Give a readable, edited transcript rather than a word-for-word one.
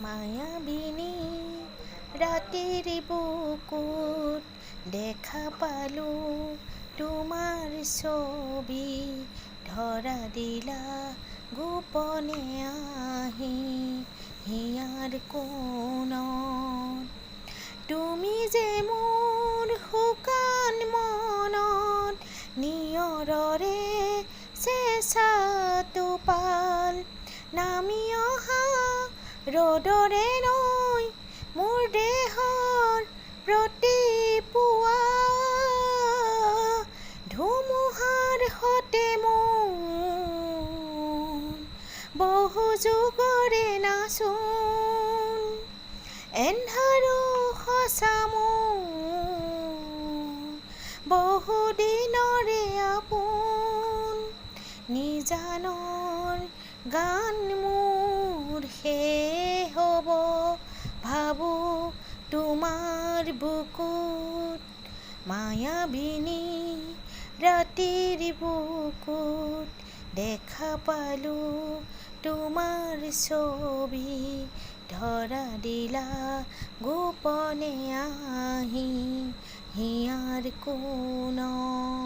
মায়াবিনী ৰাতিৰ বুকুত দেখা পালো তোমাৰ ছবি, ধৰা দিলা গোপনে আহি হিয়াৰ কোণত। তুমি যে মোৰ শুকান মনত নিয়ৰৰে চেঁচা টোপাল, নামি অহা ৰ'দৰে নৈ মোৰ দেহৰ প্ৰতি পুৱা, ধুমুহাৰ সতে মোৰ বহু যুগৰে নাচোন, এন্ধাৰো সঁচা মোৰ বহু দিনৰে আপোন, নিজানৰ গান মোৰ শেষ হ'ব ভাবো তোমাৰ বুকুত, মায়াবিনী ৰাতিৰ বুকুত দেখা পালো তোমাৰ ছবি, ধৰা দিলা গোপনে আহি হিয়াৰ কোণত।